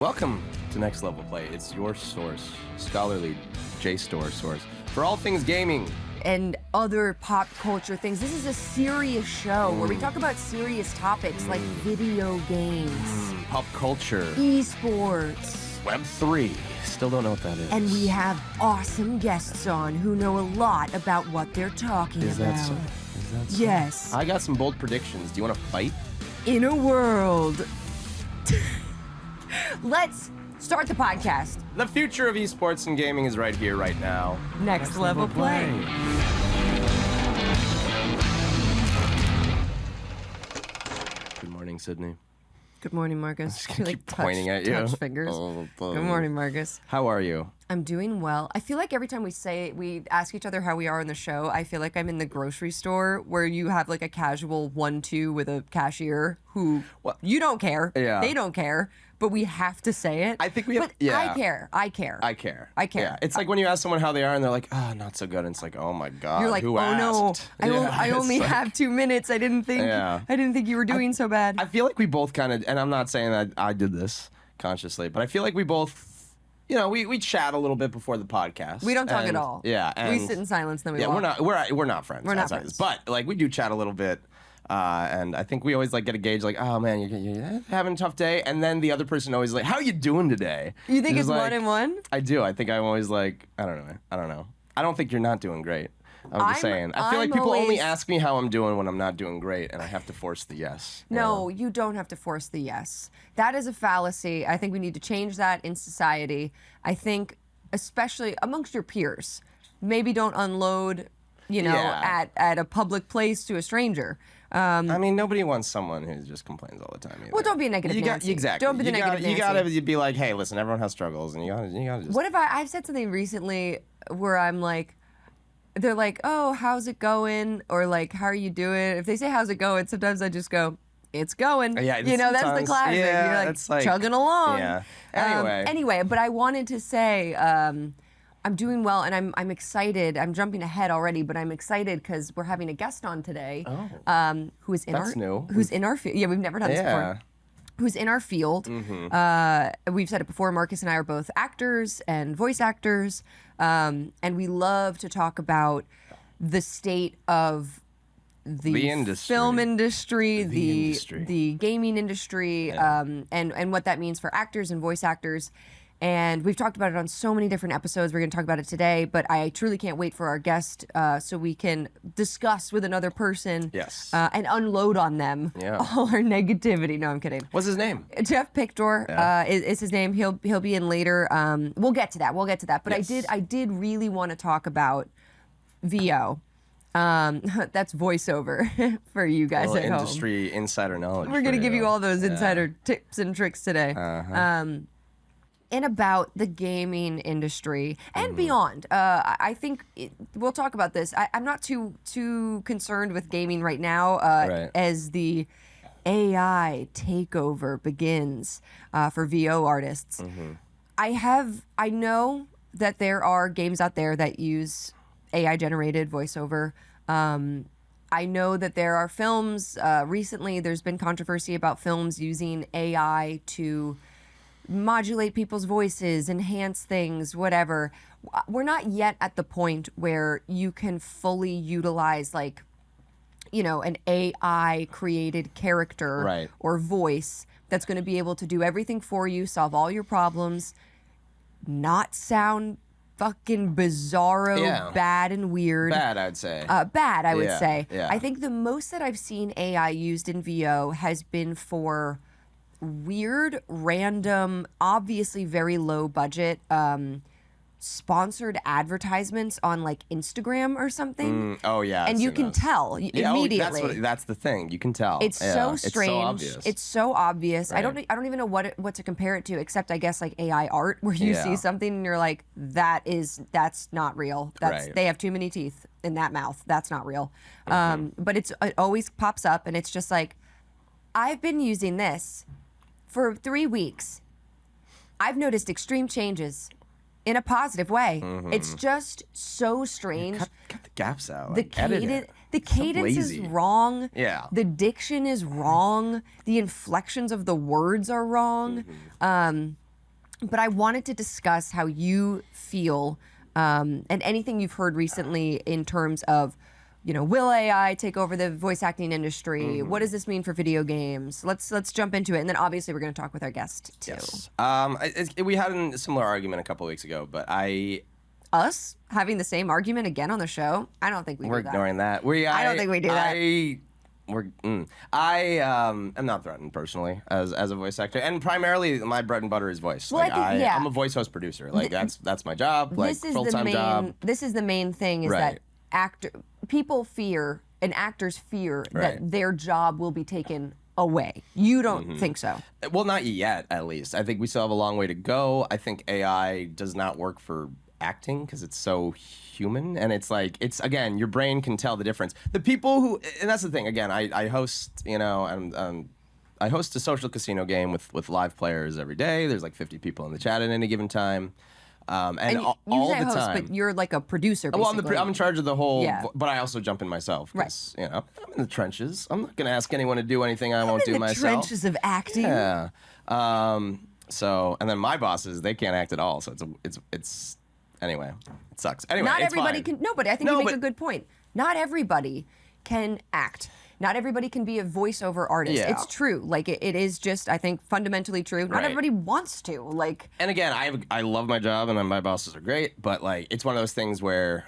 Welcome to Next Level Play. It's your source, scholarly JSTOR source, for all things gaming. And other pop culture things. This is a serious show where we talk about serious topics like video games, Pop culture, eSports, Web3. Still don't know what that is. and we have awesome guests on who know a lot about what they're talking Is about. that so? Is that so? Yes. I got some bold predictions. Do you want to fight? In a world. Let's start the podcast. The future of esports and gaming is right here, right now. Next Level Play. Good morning, Sydney. Good morning, Marcus. Just gonna keep pointing at you. Touch fingers. Oh, Good morning, Marcus. How are you? I'm doing well. I feel like every time we ask each other how we are on the show, I feel like I'm in the grocery store where you have like a casual 1-2 with a cashier who you don't care. Yeah. They don't care, but we have to say it. I think we have. But Yeah. I care. I care. Yeah. It's like when you ask someone how they are and they're like, not so good. And it's like, oh my God. You're like, who oh asked? no, I It's only like- have 2 minutes. I didn't think you were doing so bad. I feel like we both kind of, and I'm not saying that I did this consciously, but I feel like we both, we chat a little bit before the podcast. We don't talk at all. Yeah, and we sit in silence, then we yeah, walk. we're not friends. We're not outside friends. this, but like we do chat a little bit. And I think we always like get a gauge like, oh man, you're having a tough day, and then the other person always like, how are you doing today? You think it's like, 1-1? I do. I think I'm always like, I don't know. I don't think you're not doing great. I'm just saying. I feel like people only ask me how I'm doing when I'm not doing great, and I have to force the yes. No, you don't have to force the yes. That is a fallacy. I think we need to change that in society. I think, especially amongst your peers, maybe don't unload, at a public place to a stranger. I mean, nobody wants someone who just complains all the time. Either. Well, don't be a negative Nancy. Exactly. Don't be the negative Nancy. You gotta be like, hey, listen, everyone has struggles, and you gotta just. What if I've said something recently where I'm like, they're like, oh, how's it going? Or like, how are you doing? If they say, how's it going? Sometimes I just go, it's going. Yeah, that's the classic. Yeah, You're it's like chugging along. Yeah. Anyway, but I wanted to say, I'm doing well, and I'm excited. I'm jumping ahead already, but I'm excited because we're having a guest on today. Who is in That's new. Who's in our field? Yeah, we've never done this before. Who's in our field? We've said it before. Marcus and I are both actors and voice actors, and we love to talk about the state of the industry. film industry, industry. the gaming industry, and what that means for actors and voice actors. And we've talked about it on so many different episodes. We're going to talk about it today, but I truly can't wait for our guest so we can discuss with another person and unload on them all our negativity. No, I'm kidding. What's his name? Jeff Pictor is his name. He'll be in later. We'll get to that. But yes. I did really want to talk about VO. That's voiceover for you guys at home. Industry insider knowledge. We're going to give you all those insider tips and tricks today. And about the gaming industry and beyond. I think we'll talk about this. I'm not too concerned with gaming right now as the AI takeover begins for VO artists. I know that there are games out there that use AI-generated voiceover. I know that there are films. Recently, there's been controversy about films using AI to modulate people's voices, enhance things, whatever. We're not yet at the point where you can fully utilize an AI created character or voice that's going to be able to do everything for you, solve all your problems, not sound fucking bizarro, bad and weird. Bad, I'd say. Bad, I would say. Yeah. I think the most that I've seen AI used in VO has been for weird, random, obviously very low budget, sponsored advertisements on like Instagram or something. And you can tell immediately. That's the thing. You can tell. It's so strange. It's so obvious. Right. I don't even know what to compare it to, except I guess like AI art, where you see something and you're like, that's not real. They have too many teeth in that mouth. That's not real. But it always pops up, and it's just like, I've been using this for 3 weeks. I've noticed extreme changes in a positive way. It's just so strange. Cut the gaps out. The cadence is wrong. Yeah. The diction is wrong. The inflections of the words are wrong. But I wanted to discuss how you feel and anything you've heard recently in terms of, will AI take over the voice acting industry? Mm-hmm. What does this mean for video games? Let's jump into it, and then obviously we're going to talk with our guest too. Yes. We had a similar argument a couple of weeks ago, but Us having the same argument again on the show? I don't think we're do that. ignoring that. I don't think we do that. I'm not threatened personally as a voice actor, and primarily my bread and butter is voice. Well, I'm a voice host producer. Like that's my job. Like full-time job. This is the main thing is Right. that people fear and actors fear that their job will be taken away. You don't think so? Well, not yet, at least. I think we still have a long way to go. I think AI does not work for acting because it's so human, and it's again, your brain can tell the difference. The people who, and that's the thing. Again, I host, I host a social casino game with live players every day. There's like 50 people in the chat at any given time. And you all say the host, time. but you're like a producer, basically. Well, I'm in charge of the whole, Yeah. but I also jump in myself. Right. I'm in the trenches. I'm not going to ask anyone to do anything I won't do in the myself. trenches of acting. Yeah. And then my bosses, they can't act at all. So it's anyway, it sucks. Anyway, Not it's everybody fine. can. No, but I think you make a good point. Not everybody can act. Not everybody can be a voiceover artist. Yeah. It's true. Like it is just, I think, fundamentally true. Not Right. everybody wants to. Like, And again, I love my job and my bosses are great, but like it's one of those things where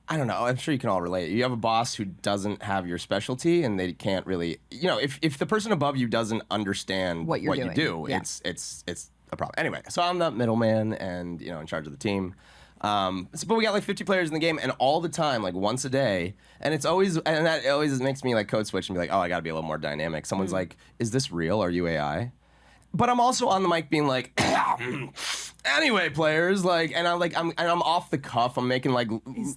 I don't know. I'm sure you can all relate. You have a boss who doesn't have your specialty, and they can't really, if the person above you doesn't understand What you're you doing. do, Yeah. it's a problem. Anyway, so I'm the middleman and in charge of the team. But we got like 50 players in the game, and all the time, like once a day, and that always makes me like code switch and be like, oh, I got to be a little more dynamic. Someone's like, is this real? Are you AI? But I'm also on the mic being like, anyway, players, and I'm off the cuff. I'm making like,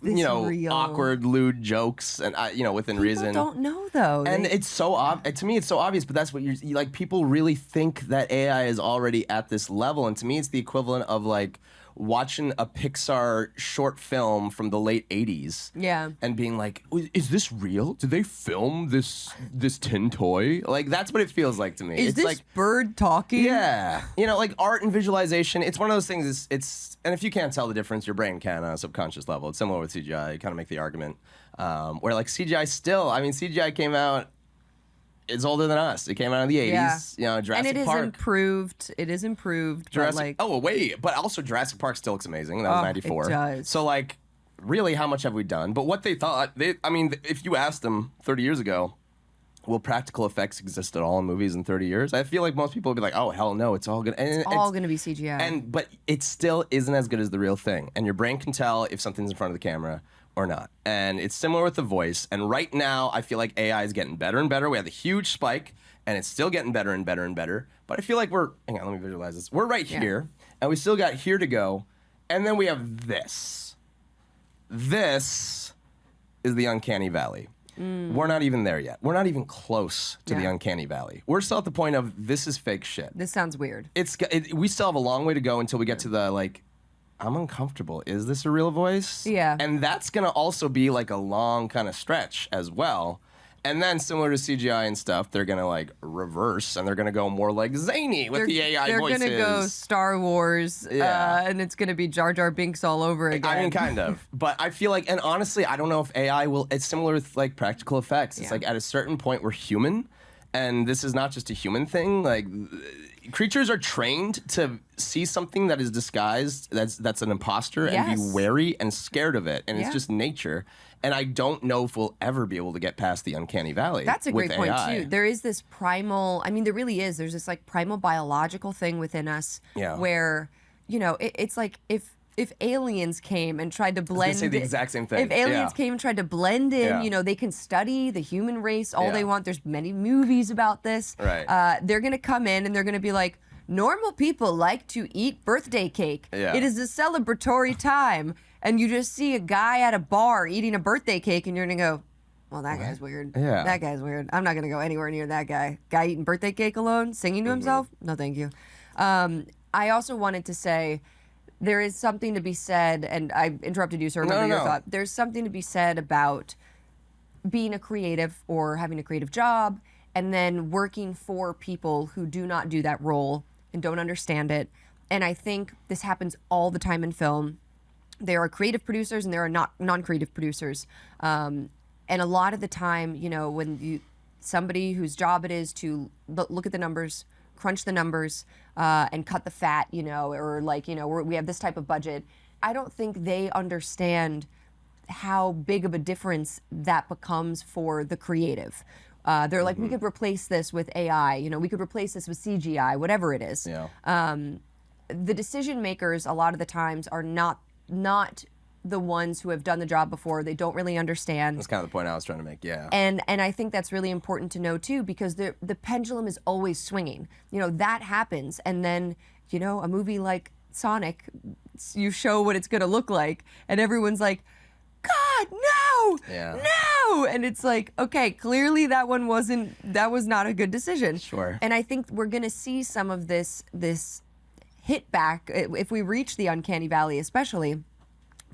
real? awkward, lewd jokes, and within reason. people don't know though. And it's so to me, it's so obvious. But that's what you like. People really think that AI is already at this level, and to me, it's the equivalent of like watching a Pixar short film from the late 80s. Yeah. And being like, is this real? Did they film this tin toy? Like, that's what it feels like to me. Is it's this like bird talking? yeah. Like art and visualization, it's one of those things, it's and if you can't tell the difference, your brain can on a subconscious level. It's similar with CGI. You kind of make the argument. Where like CGI came out, it's older than us. It came out in the 80s. Jurassic and it is Park. improved. It is improved. Jurassic, but but also Jurassic Park still looks amazing. That was 94. It does. So like, really, how much have we done? But what they thought, if you asked them 30 years ago, will practical effects exist at all in movies in 30 years? I feel like most people would be like, oh, hell no, it's all gonna... it's all going to be CGI. But it still isn't as good as the real thing. And your brain can tell if something's in front of the camera or not. And it's similar with the voice. And right now, I feel like AI is getting better and better. We had a huge spike, and it's still getting better and better and better. But I feel like hang on, let me visualize this. We're right here, and we still got here to go. And then we have this. This is the uncanny valley. We're not even there yet. We're not even close to the uncanny valley. We're still at the point of this is fake shit. This sounds weird. We still have a long way to go until we get to the like, I'm uncomfortable. Is this a real voice? Yeah. And that's going to also be like a long kind of stretch as well. And then similar to CGI and stuff, they're going to like reverse and they're going to go more like zany with the AI voices. They're going to go Star Wars and it's going to be Jar Jar Binks all over again. I mean, kind of. But I feel like, and honestly, I don't know if AI will, it's similar with like practical effects. It's like at a certain point we're human, and this is not just a human thing. Like creatures are trained to see something that is disguised, that's an imposter, and be wary and scared of it. And it's just nature. And I don't know if we'll ever be able to get past the uncanny valley. That's a great point AI. too. There is this primal, there really is. There's this like primal biological thing within us where, it's like if aliens came and tried to blend I was gonna say the exact same thing. If aliens came and tried to blend in, they can study the human race all they want. There's many movies about this. Right. They're going to come in and they're going to be like, normal people like to eat birthday cake. Yeah. It is a celebratory time. And you just see a guy at a bar eating a birthday cake and you're going to go, well, that guy's weird. Yeah. That guy's weird. I'm not going to go anywhere near that guy. Guy eating birthday cake alone, singing to himself? No, thank you. I also wanted to say there is something to be said, and I interrupted you, so remember your thought. There's something to be said about being a creative or having a creative job and then working for people who do not do that role and don't understand it And I think this happens all the time in film. There are creative producers and there are not non-creative producers. And a lot of the time, you know, when somebody whose job it is to look at the numbers, crunch the numbers, and cut the fat, you know, or like, you know, we have this type of budget. I don't think they understand how big of a difference that becomes for the creative. They're like, we could replace this with AI, you know, we could replace this with CGI, whatever it is. Yeah. The decision makers a lot of the times are not the ones who have done the job before. They don't really understand. That's kind of the point I was trying to make. Yeah. And I think that's really important to know too, because the pendulum is always swinging. You know, that happens, and then, you know, a movie like Sonic, you show what it's going to look like, and everyone's like, God, no, no. And it's like, okay, clearly that was not a good decision. Sure. And I think we're going to see some of this hit back if we reach the uncanny valley, especially.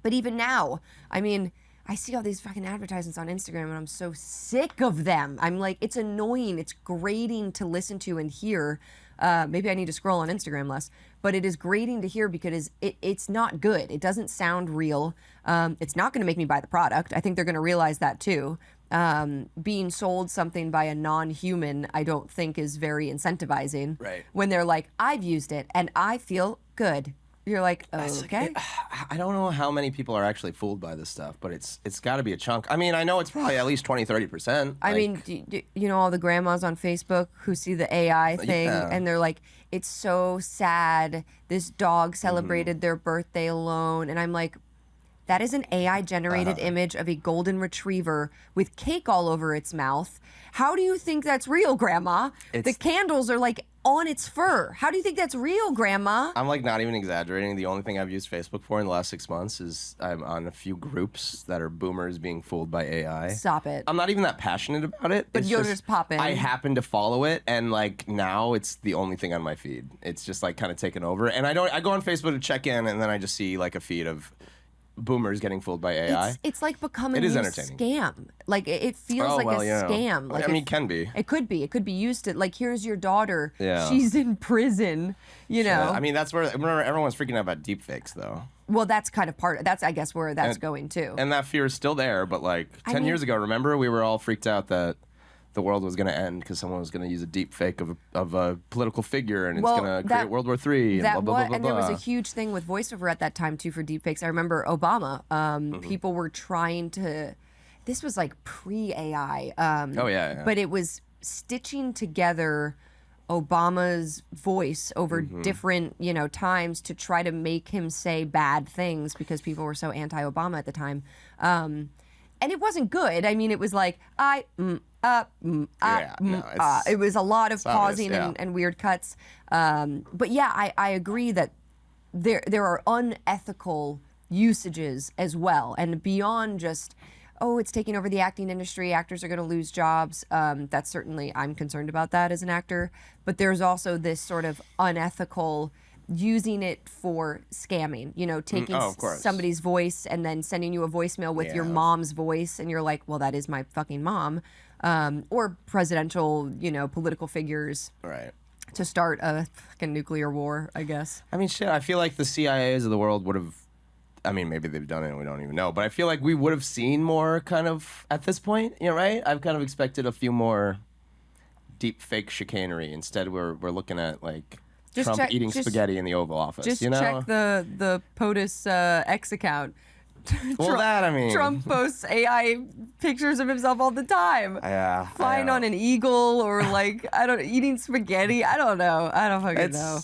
But even now, I mean, I see all these fucking advertisements on Instagram and I'm so sick of them. I'm like, it's annoying. It's grating to listen to and hear. Maybe I need to scroll on Instagram less, but it is grating to hear because it's not good. It doesn't sound real. It's not going to make me buy the product. I think they're going to realize that too. Being sold something by a non-human, I don't think is very incentivizing. Right. When they're like, I've used it and I feel good. You're like, okay. I don't know how many people are actually fooled by this stuff, but it's got to be a chunk. I mean, I know it's probably at least 20-30%. I mean, you know all the grandmas on Facebook who see the AI thing and they're like, it's so sad. This dog celebrated their birthday alone. And I'm like, that is an AI-generated image of a golden retriever with cake all over its mouth. How do you think that's real, Grandma? The candles are like on its fur. How do you think that's real, Grandma? I'm like not even exaggerating. The only thing I've used Facebook for in the last 6 months is I'm on a few groups that are boomers being fooled by AI. Stop it. I'm not even that passionate about it. But you'll just pop in. I happen to follow it, and like now it's the only thing on my feed. It's just like kind of taken over. And I go on Facebook to check in, and then I just see like a feed of boomers getting fooled by AI. It's like becoming It is a entertaining. scam. Like it feels like a scam. Like I mean, it can be. It could be. It could be used to like, here's your daughter. Yeah. She's in prison. You know. I mean, that's where remember everyone's freaking out about deepfakes, though. Well, that's kind of that's I guess where that's going too. And that fear is still there. But like 10 years ago, remember we were all freaked out that the world was going to end because someone was going to use a deep fake of a political figure and it's going to create World War III and blah, blah, blah, blah, and there was a huge thing with voiceover at that time, too, for deepfakes. I remember Obama. People were trying to... This was like pre-AI. But it was stitching together Obama's voice over different, you know, times to try to make him say bad things because people were so anti-Obama at the time. And it wasn't good. I mean, it was like, it was a lot of pausing and weird cuts. But yeah, I agree that there are unethical usages as well. And beyond just, it's taking over the acting industry, actors are going to lose jobs. That's certainly, I'm concerned about that as an actor. But there's also this sort of unethical using it for scamming, you know, taking somebody's voice and then sending you a voicemail with your mom's voice. And you're like, well, that is my fucking mom. Or presidential, you know, political figures. Right. To start a fucking nuclear war, I guess. I mean, shit, I feel like the CIAs of the world would have, I mean, maybe they've done it and we don't even know, but I feel like we would have seen more kind of at this point, you know, right? I've kind of expected a few more deep fake chicanery. Instead, we're looking at like Trump eating spaghetti in the Oval Office. Just you know? check the POTUS X account. Well, Trump posts AI pictures of himself all the time. Yeah. Flying on an eagle or like, eating spaghetti. I don't know. I don't fucking know.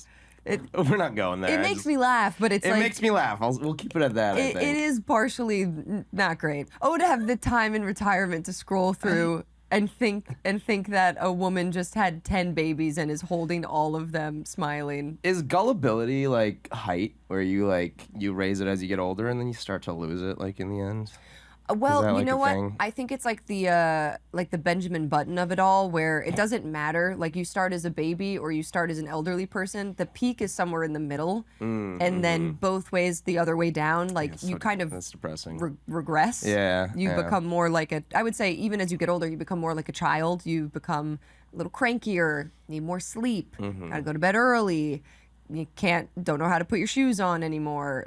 We're not going there. It makes me laugh, but it makes me laugh. We'll keep it at that. I think. It is partially not great. To have the time in retirement to scroll through and think that a woman just had 10 babies and is holding all of them smiling. Is gullibility like height, where you raise it as you get older and then you start to lose it like in the end? Well, you know what? I think it's like the Benjamin Button of it all, where it doesn't matter. Like you start as a baby or you start as an elderly person. The peak is somewhere in the middle, and then both ways, the other way down. Like that's depressing. Regress. Yeah. You become more like I would say, even as you get older, you become more like a child. You become a little crankier, need more sleep, gotta go to bed early. you don't know how to put your shoes on anymore.